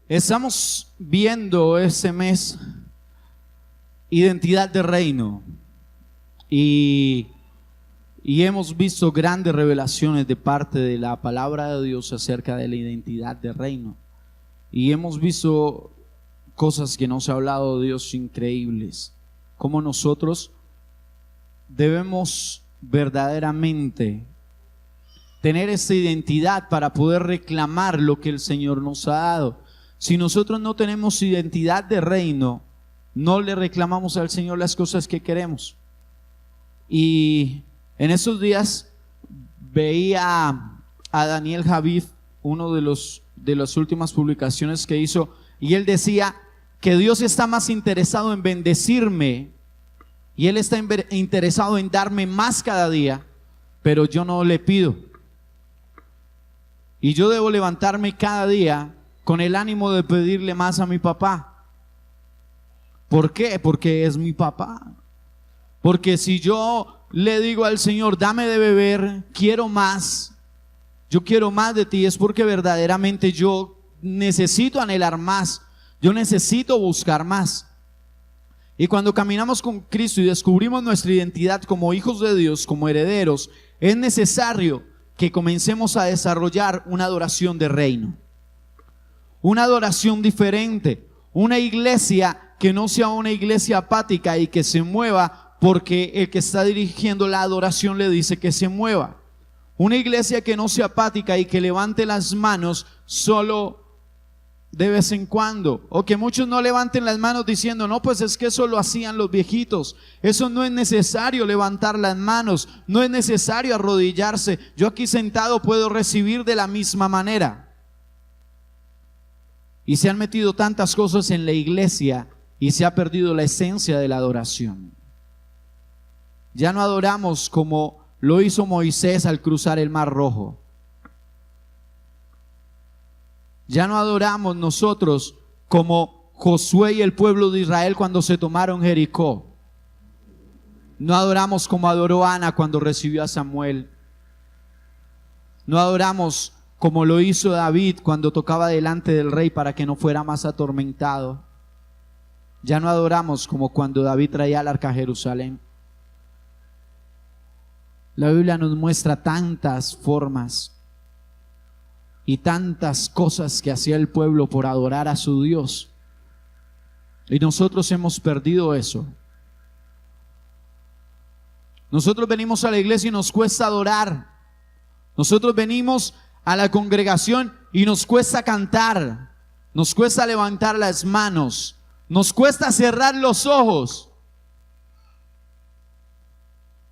Estamos viendo este mes identidad de reino y hemos visto grandes revelaciones de parte de la palabra de Dios acerca de la identidad de reino, y hemos visto cosas que nos ha hablado Dios increíbles, como nosotros debemos verdaderamente tener esta identidad para poder reclamar lo que el Señor nos ha dado. Si nosotros no tenemos identidad de reino, no le reclamamos al Señor las cosas que queremos. Y en esos días veía a Daniel Javid, uno de las últimas publicaciones que hizo, y él decía que Dios está más interesado en bendecirme y Él está interesado en darme más cada día, pero yo no le pido. Y yo debo levantarme cada día con el ánimo de pedirle más a mi papá. ¿Por qué? Porque es mi papá. Porque si yo le digo al Señor, dame de beber, quiero más, yo quiero más de ti, es porque verdaderamente yo necesito anhelar más, yo necesito buscar más. Y cuando caminamos con Cristo y descubrimos nuestra identidad como hijos de Dios, como herederos, es necesario que comencemos a desarrollar una adoración de reino, una adoración diferente, una iglesia que no sea una iglesia apática y que se mueva porque el que está dirigiendo la adoración le dice que se mueva. Una iglesia que no sea apática y que levante las manos solo de vez en cuando, o que muchos no levanten las manos diciendo, no, pues es que eso lo hacían los viejitos. Eso no es necesario, levantar las manos, no es necesario arrodillarse. Yo aquí sentado puedo recibir de la misma manera. Y se han metido tantas cosas en la iglesia y se ha perdido la esencia de la adoración. Ya no adoramos como lo hizo Moisés al cruzar el Mar Rojo. Ya no adoramos nosotros como Josué y el pueblo de Israel cuando se tomaron Jericó. No adoramos como adoró Ana cuando recibió a Samuel. No adoramos como lo hizo David cuando tocaba delante del rey para que no fuera más atormentado. Ya no adoramos como cuando David traía el arca a Jerusalén. La Biblia nos muestra tantas formas y tantas cosas que hacía el pueblo por adorar a su Dios. Y nosotros hemos perdido eso. Nosotros venimos a la iglesia y nos cuesta adorar. Nosotros venimos a la congregación y nos cuesta cantar. Nos cuesta levantar las manos. Nos cuesta cerrar los ojos.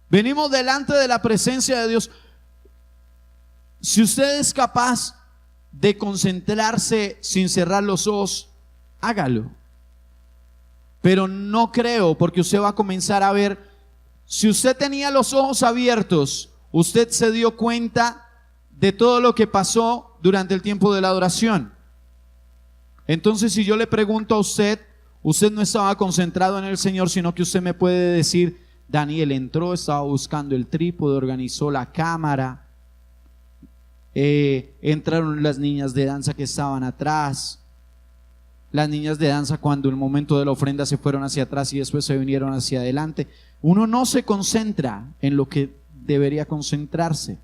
Venimos delante de la presencia de Dios. Si usted es capaz de concentrarse sin cerrar los ojos, hágalo. Pero no creo, porque usted va a comenzar a ver. Si usted tenía los ojos abiertos, usted se dio cuenta de todo lo que pasó durante el tiempo de la adoración. Entonces, si yo le pregunto a usted, usted no estaba concentrado en el Señor, sino que usted me puede decir, Daniel entró, estaba buscando el trípode, organizó la cámara, entraron las niñas de danza que estaban atrás. Las niñas de danza, cuando el momento de la ofrenda, se fueron hacia atrás y después se vinieron hacia adelante. Uno no se concentra en lo que debería concentrarse.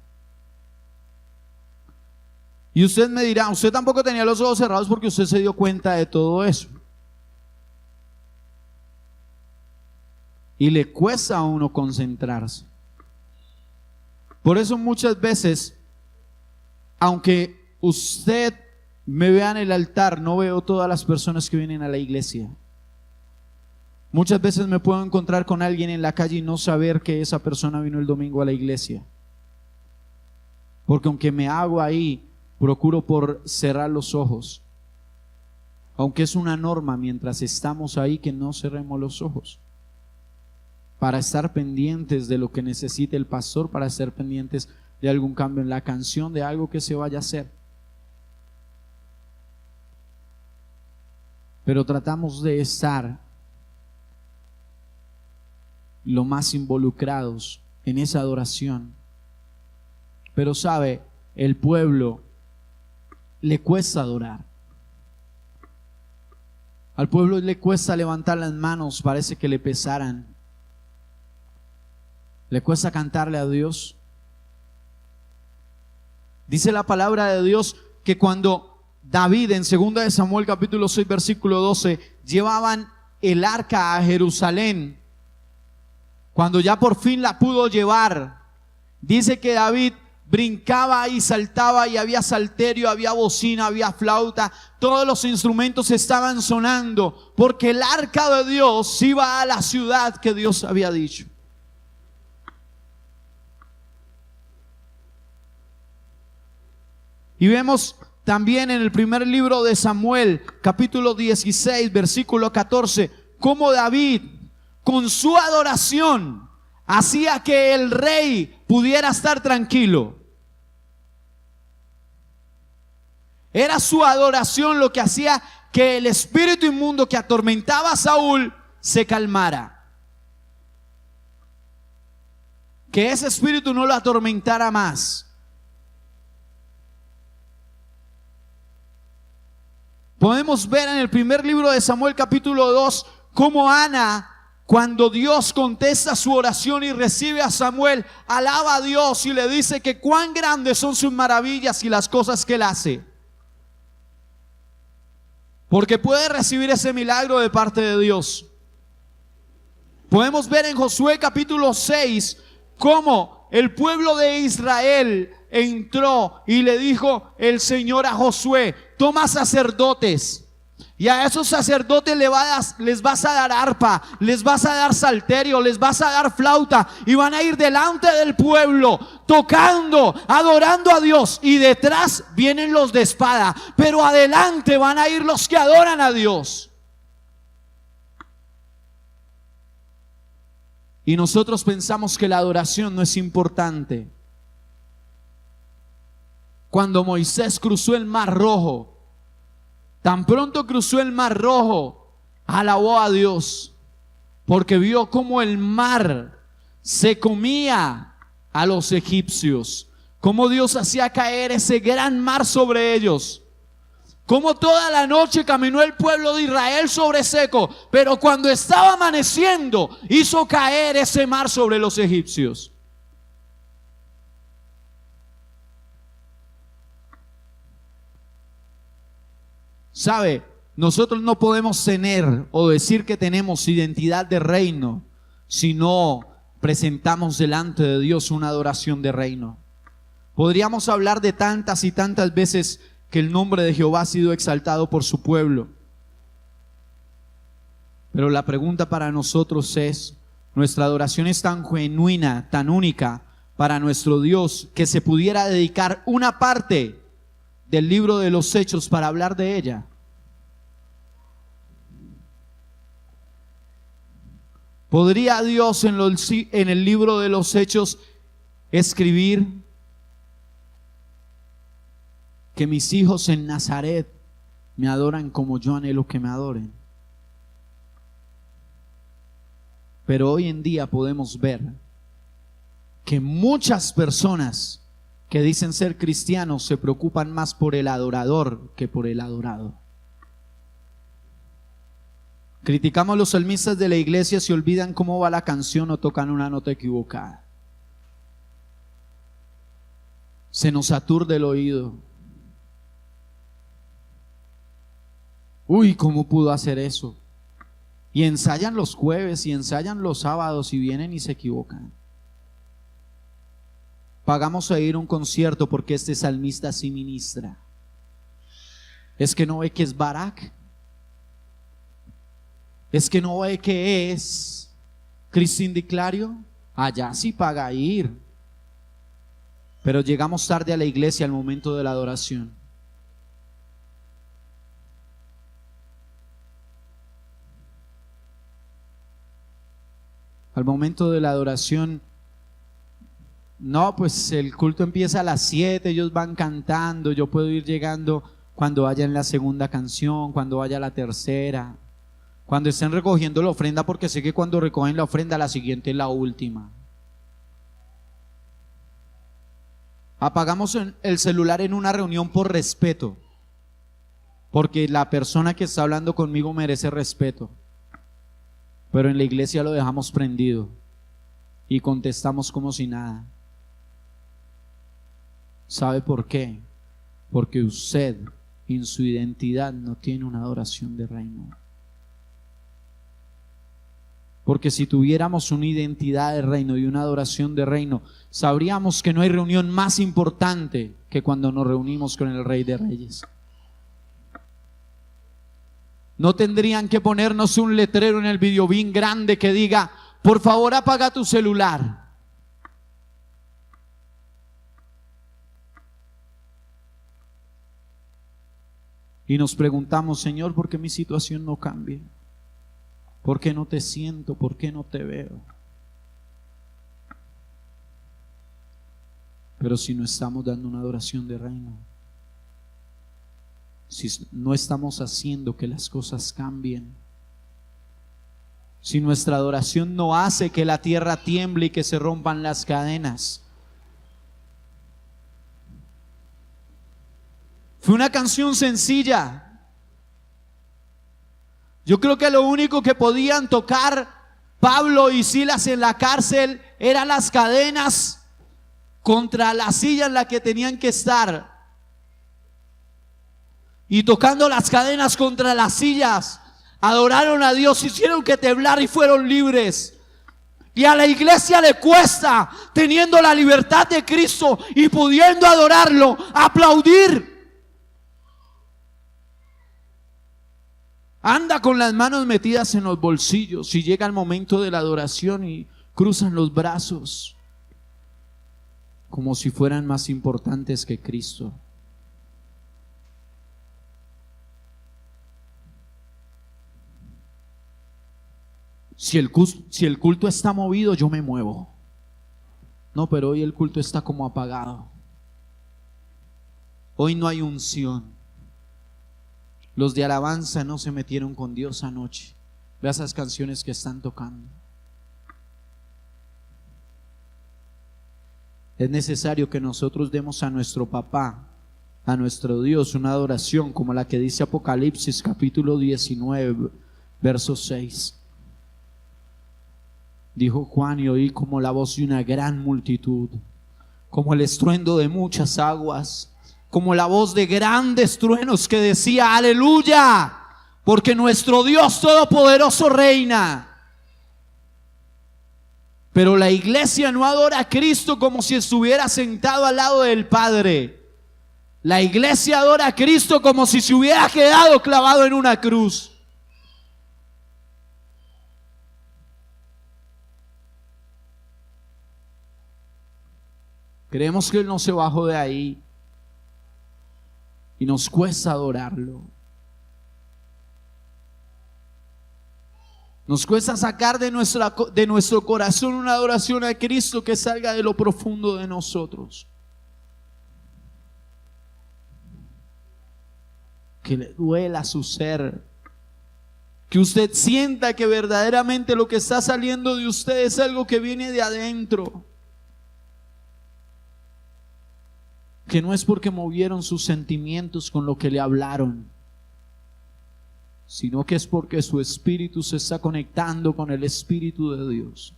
Y usted me dirá, usted tampoco tenía los ojos cerrados porque usted se dio cuenta de todo eso. Y le cuesta a uno concentrarse. Por eso muchas veces, aunque usted me vea en el altar, no veo todas las personas que vienen a la iglesia. Muchas veces me puedo encontrar con alguien en la calle y no saber que esa persona vino el domingo a la iglesia. Porque aunque me hago ahí, procuro por cerrar los ojos. Aunque es una norma mientras estamos ahí que no cerremos los ojos. Para estar pendientes de lo que necesite el pastor, para estar pendientes de algún cambio en la canción, de algo que se vaya a hacer. Pero tratamos de estar lo más involucrados en esa adoración. Pero sabe, el pueblo le cuesta adorar. Al pueblo le cuesta levantar las manos, parece que le pesaran. Le cuesta cantarle a Dios. Dice la palabra de Dios que cuando David en 2 de Samuel capítulo 6 versículo 12 llevaban el arca a Jerusalén, cuando ya por fin la pudo llevar, dice que David brincaba y saltaba y había salterio, había bocina, había flauta, todos los instrumentos estaban sonando porque el arca de Dios iba a la ciudad que Dios había dicho. Y vemos también en el primer libro de Samuel, capítulo 16, versículo 14, cómo David con su adoración hacía que el rey pudiera estar tranquilo. Era su adoración lo que hacía que el espíritu inmundo que atormentaba a Saúl se calmara. Que ese espíritu no lo atormentara más. Podemos ver en el primer libro de Samuel capítulo 2 cómo Ana, cuando Dios contesta su oración y recibe a Samuel, alaba a Dios y le dice que cuán grandes son sus maravillas y las cosas que él hace. Porque puede recibir ese milagro de parte de Dios. Podemos ver en Josué capítulo 6 cómo el pueblo de Israel entró y le dijo el Señor a Josué: toma sacerdotes y a esos sacerdotes les vas a dar arpa, les vas a dar salterio, les vas a dar flauta y van a ir delante del pueblo tocando, adorando a Dios, y detrás vienen los de espada, pero adelante van a ir los que adoran a Dios. Y nosotros pensamos que la adoración no es importante. Cuando Moisés cruzó el Mar Rojo, tan pronto cruzó el Mar Rojo, alabó a Dios, porque vio cómo el mar se comía a los egipcios, cómo Dios hacía caer ese gran mar sobre ellos, cómo toda la noche caminó el pueblo de Israel sobre seco, pero cuando estaba amaneciendo hizo caer ese mar sobre los egipcios. ¿Sabe? Nosotros no podemos tener o decir que tenemos identidad de reino si no presentamos delante de Dios una adoración de reino. Podríamos hablar de tantas y tantas veces que el nombre de Jehová ha sido exaltado por su pueblo. Pero la pregunta para nosotros es: ¿nuestra adoración es tan genuina, tan única para nuestro Dios, que se pudiera dedicar una parte del libro de los Hechos para hablar de ella? ¿Podría Dios en el libro de los Hechos escribir que mis hijos en Nazaret me adoran como yo anhelo que me adoren? Pero hoy en día podemos ver que muchas personas que dicen ser cristianos se preocupan más por el adorador que por el adorado. Criticamos a los salmistas de la iglesia, se olvidan cómo va la canción o tocan una nota equivocada. Se nos aturde el oído. Uy, ¿cómo pudo hacer eso? Y ensayan los jueves y ensayan los sábados y vienen y se equivocan. Pagamos a ir a un concierto porque este salmista sí ministra. ¿Es que no ve que es Barak? ¿Es que no ve que es Cristín Di Clario? Allá sí paga a ir. Pero llegamos tarde a la iglesia al momento de la adoración. Al momento de la adoración, no, pues el culto empieza a las 7, ellos van cantando, yo puedo ir llegando cuando vaya en la segunda canción, cuando vaya la tercera, cuando estén recogiendo la ofrenda, porque sé que cuando recogen la ofrenda la siguiente es la última. Apagamos el celular en una reunión por respeto. porque la persona que está hablando conmigo merece respeto, pero en la iglesia lo dejamos prendido y contestamos como si nada. ¿Sabe por qué? Porque usted en su identidad no tiene una adoración de reino. Porque si tuviéramos una identidad de reino y una adoración de reino, sabríamos que no hay reunión más importante que cuando nos reunimos con el Rey de Reyes. No tendrían que ponernos un letrero en el videobin grande que diga: por favor, apaga tu celular. Y nos preguntamos: Señor, ¿por qué mi situación no cambia? ¿Por qué no te siento? ¿Por qué no te veo? Pero si no estamos dando una adoración de reino, si no estamos haciendo que las cosas cambien, si nuestra adoración no hace que la tierra tiemble y que se rompan las cadenas. Fue una canción sencilla. Yo creo que lo único que podían tocar Pablo y Silas en la cárcel eran las cadenas contra la silla en la que tenían que estar. Y tocando las cadenas contra las sillas, adoraron a Dios, hicieron que temblara y fueron libres. Y a la iglesia le cuesta, teniendo la libertad de Cristo y pudiendo adorarlo, aplaudir. Anda con las manos metidas en los bolsillos y llega el momento de la adoración y cruzan los brazos como si fueran más importantes que Cristo. Si el culto está movido, yo me muevo. No, pero hoy el culto está como apagado. Hoy no hay unción. Los de alabanza no se metieron con Dios anoche. Ve esas canciones que están tocando. Es necesario que nosotros demos a nuestro papá, a nuestro Dios, una adoración como la que dice Apocalipsis capítulo 19, verso 6. Dijo Juan: y oí como la voz de una gran multitud, como el estruendo de muchas aguas, como la voz de grandes truenos que decía: aleluya, porque nuestro Dios todopoderoso reina. Pero la iglesia no adora a Cristo como si estuviera sentado al lado del Padre. La iglesia adora a Cristo como si se hubiera quedado clavado en una cruz. Creemos que Él no se bajó de ahí y nos cuesta adorarlo. Nos cuesta sacar de nuestro corazón una adoración a Cristo que salga de lo profundo de nosotros, que le duela su ser, que usted sienta que verdaderamente lo que está saliendo de usted es algo que viene de adentro, que no es porque movieron sus sentimientos con lo que le hablaron, sino que es porque su espíritu se está conectando con el Espíritu de Dios.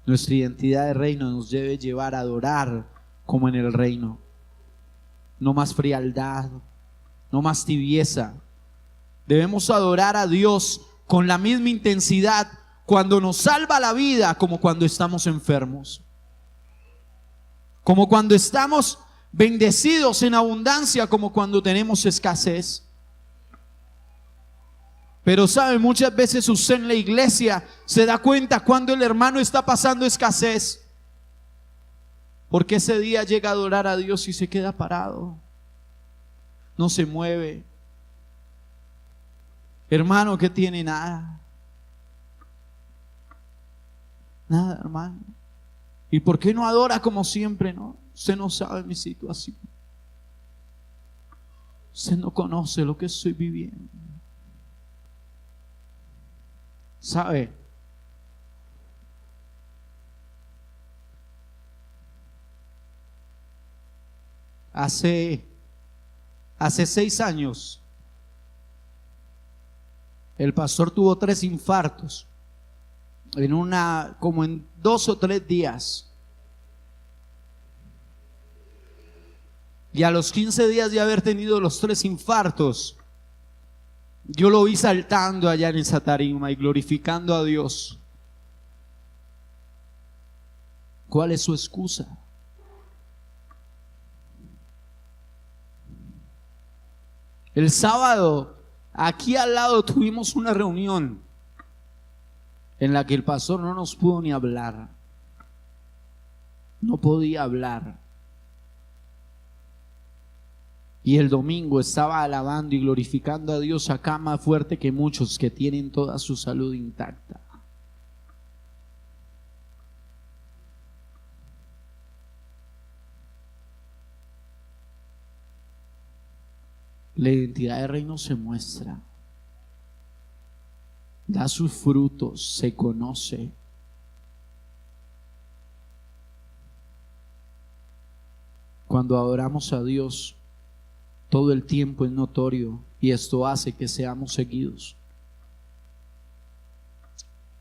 Nuestra identidad de reino nos debe llevar a adorar como en el reino. No más frialdad, no más tibieza. Debemos adorar a Dios con la misma intensidad cuando nos salva la vida como cuando estamos enfermos, como cuando estamos bendecidos en abundancia como cuando tenemos escasez. Pero sabe, muchas veces usted en la iglesia se da cuenta cuando el hermano está pasando escasez, porque ese día llega a adorar a Dios y se queda parado, no se mueve. Hermano, que tiene nada, nada, hermano. ¿Y por qué no adora como siempre? No, usted no sabe mi situación. Usted no conoce lo que estoy viviendo. ¿Sabe? Hace Hace 6 años, el pastor tuvo 3 infartos como en 2 o 3 días. Y a los 15 días de haber tenido los 3 infartos, yo lo vi saltando allá en esa tarima y glorificando a Dios. ¿Cuál es su excusa? El sábado, aquí al lado tuvimos una reunión en la que el pastor no nos pudo ni hablar. No podía hablar. Y el domingo estaba alabando y glorificando a Dios acá más fuerte que muchos que tienen toda su salud intacta. La identidad del reino se muestra, da sus frutos, se conoce. Cuando adoramos a Dios, todo el tiempo es notorio y esto hace que seamos seguidos.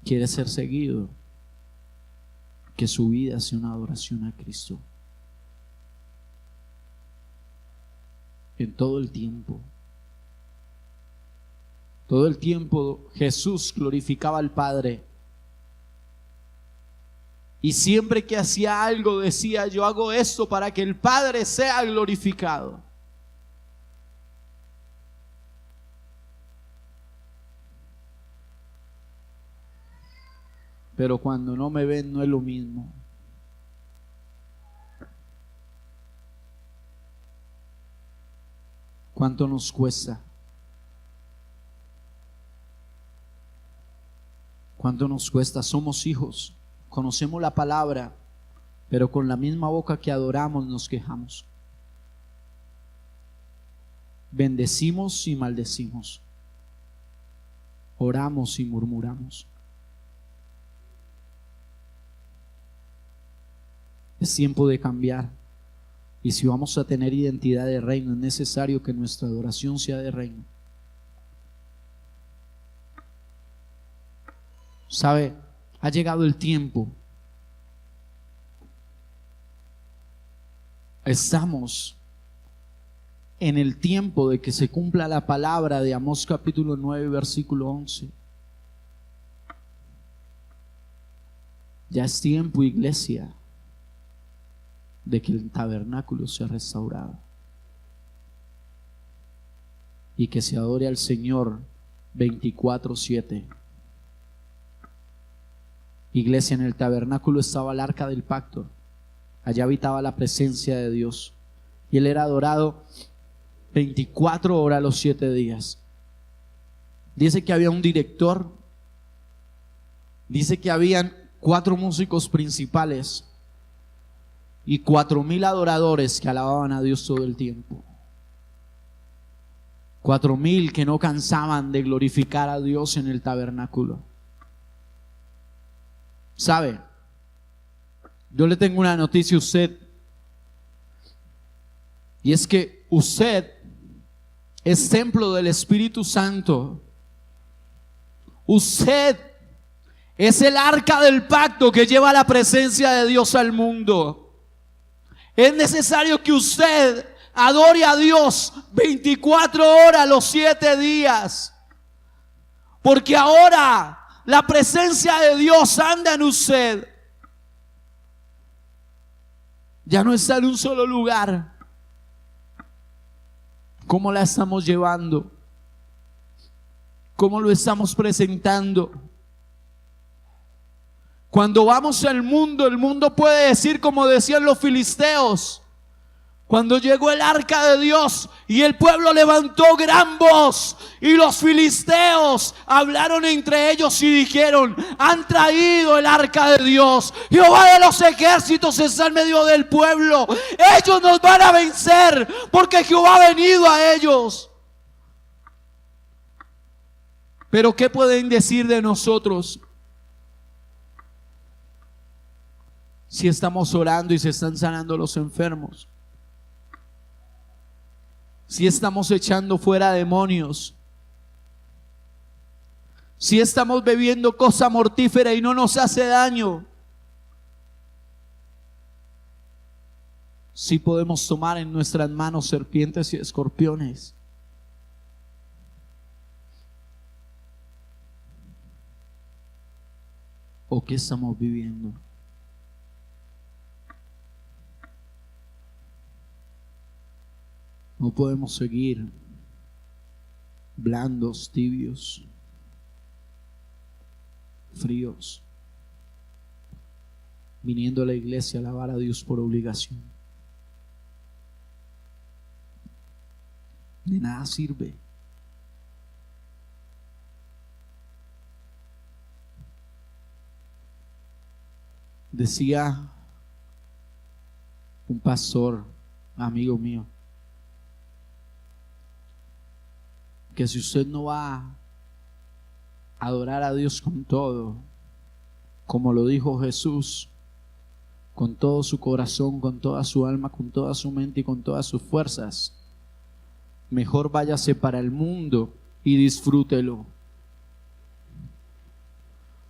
¿Quiere ser seguido? Que su vida sea una adoración a Cristo. En todo el tiempo. Todo el tiempo Jesús glorificaba al Padre. Y siempre que hacía algo decía: yo hago esto para que el Padre sea glorificado. Pero cuando no me ven no es lo mismo. ¿Cuánto nos cuesta? ¿Cuánto nos cuesta? Somos hijos, conocemos la palabra, pero con la misma boca que adoramos nos quejamos. Bendecimos y maldecimos. Oramos y murmuramos. Es tiempo de cambiar. Y si vamos a tener identidad de reino, es necesario que nuestra adoración sea de reino. ¿Sabe? Ha llegado el tiempo. Estamos en el tiempo de que se cumpla la palabra de Amós capítulo 9, versículo 11. Ya es tiempo, iglesia, de que el tabernáculo sea restaurado y que se adore al Señor 24/7. Iglesia, en el tabernáculo estaba el arca del pacto. Allá habitaba la presencia de Dios y Él era adorado 24 horas los 7 días. Dice que había un director, dice que habían 4 músicos principales y 4,000 adoradores que alababan a Dios todo el tiempo. 4,000 que no cansaban de glorificar a Dios en el tabernáculo. ¿Sabe? Yo le tengo una noticia a usted, y es que usted es templo del Espíritu Santo. Usted es el arca del pacto que lleva la presencia de Dios al mundo. Es necesario que usted adore a Dios 24 horas los 7 días. Porque ahora la presencia de Dios anda en usted. Ya no está en un solo lugar. ¿Cómo la estamos llevando? ¿Cómo lo estamos presentando? Cuando vamos al mundo, el mundo puede decir como decían los filisteos. Cuando llegó el arca de Dios y el pueblo levantó gran voz y los filisteos hablaron entre ellos y dijeron: han traído el arca de Dios, Jehová de los ejércitos está en medio del pueblo, ellos nos van a vencer porque Jehová ha venido a ellos. Pero ¿qué pueden decir de nosotros si estamos orando y se están sanando los enfermos? si estamos echando fuera demonios, si estamos bebiendo cosa mortífera y no nos hace daño, si podemos tomar en nuestras manos serpientes y escorpiones. ¿O qué estamos viviendo? No podemos seguir blandos, tibios, fríos, viniendo a la iglesia a alabar a Dios por obligación. De nada sirve. Decía un pastor, amigo mío, que si usted no va a adorar a Dios con todo, como lo dijo Jesús, con todo su corazón, con toda su alma, con toda su mente y con todas sus fuerzas, mejor váyase para el mundo y disfrútelo.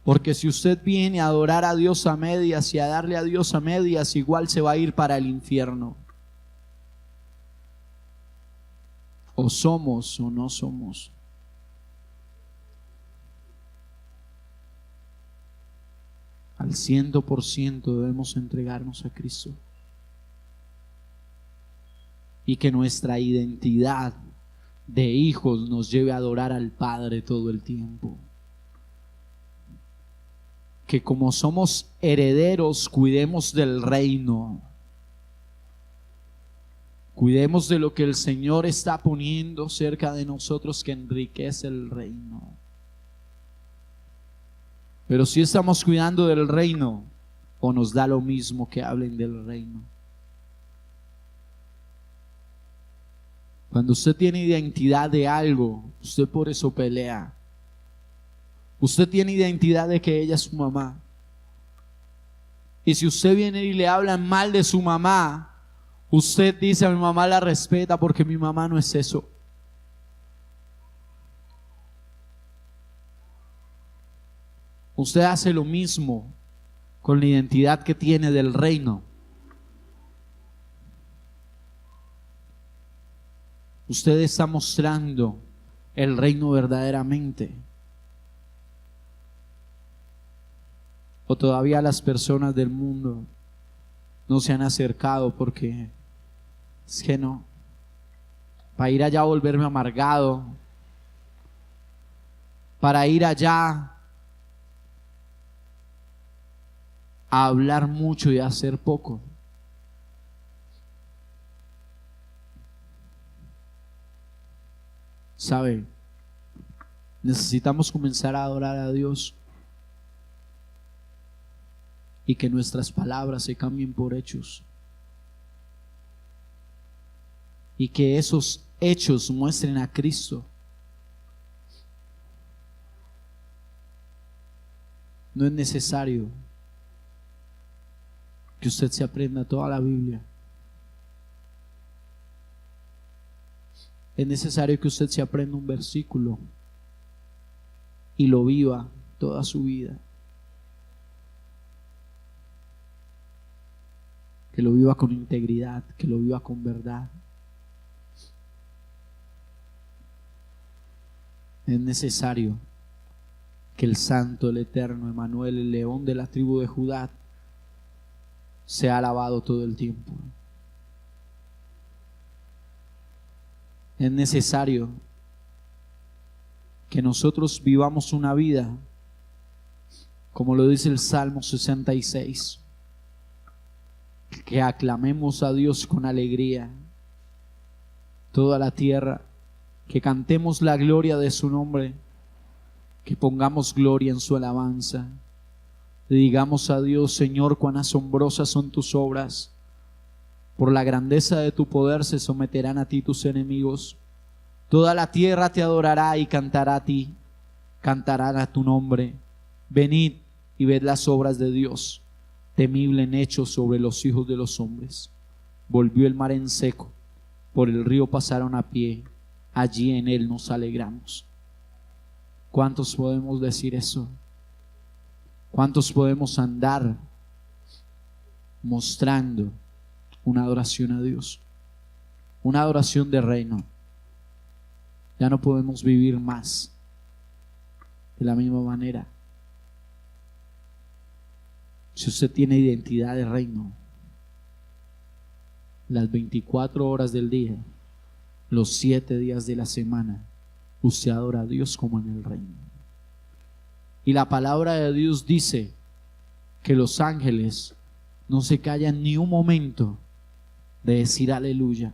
Porque si usted viene a adorar a Dios a medias y a darle a Dios a medias, igual se va a ir para el infierno. O somos o no somos. Al 100% debemos entregarnos a Cristo. Y que nuestra identidad de hijos nos lleve a adorar al Padre todo el tiempo. Que como somos herederos, cuidemos del reino. Cuidemos de lo que el Señor está poniendo cerca de nosotros, que enriquece el reino. Pero si estamos cuidando del reino, o nos da lo mismo que hablen del reino. Cuando usted tiene identidad de algo, usted por eso pelea. Usted tiene identidad de que ella es su mamá. Y si usted viene y le hablan mal de su mamá, usted dice: a mi mamá la respeta porque mi mamá no es eso. Usted hace lo mismo con la identidad que tiene del reino. Usted está mostrando el reino verdaderamente. O todavía las personas del mundo no se han acercado porque es que no, para ir allá a volverme amargado, para ir allá a hablar mucho y a hacer poco. ¿Sabe? Necesitamos comenzar a adorar a Dios y que nuestras palabras se cambien por hechos. Y que esos hechos muestren a Cristo. No es necesario que usted se aprenda toda la Biblia. Es necesario que usted se aprenda un versículo y lo viva toda su vida. Que lo viva con integridad, que lo viva con verdad. Es necesario que el Santo, el Eterno, Emmanuel, el León de la tribu de Judá, sea alabado todo el tiempo. Es necesario que nosotros vivamos una vida, como lo dice el Salmo 66, que aclamemos a Dios con alegría, toda la tierra, que cantemos la gloria de su nombre, que pongamos gloria en su alabanza. Digamos a Dios: Señor, cuán asombrosas son tus obras. Por la grandeza de tu poder se someterán a ti tus enemigos. Toda la tierra te adorará y cantará a ti, cantarán a tu nombre. Venid y ved las obras de Dios, temible en hechos sobre los hijos de los hombres. Volvió el mar en seco por el río pasaron a pie, allí en Él nos alegramos. ¿Cuántos podemos decir eso? ¿Cuántos podemos andar mostrando una adoración a Dios? Una adoración de reino. Ya no podemos vivir más de la misma manera. Si usted tiene identidad de reino, las 24 horas del día, los 7 días de la semana, usted adora a Dios como en el reino. Y la palabra de Dios dice que los ángeles no se callan ni un momento de decir aleluya.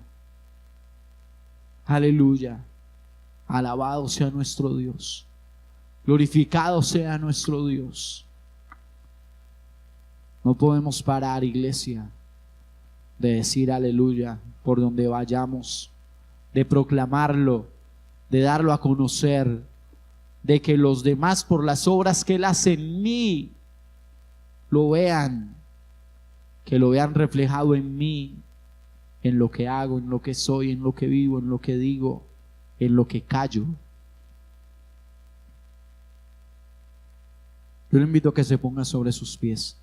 Aleluya. Alabado sea nuestro Dios. Glorificado sea nuestro Dios. No podemos parar, iglesia, de decir aleluya por donde vayamos, de proclamarlo, de darlo a conocer, de que los demás por las obras que Él hace en mí lo vean, que lo vean reflejado en mí, en lo que hago, en lo que soy, en lo que vivo, en lo que digo, en lo que callo. Yo le invito a que se ponga sobre sus pies.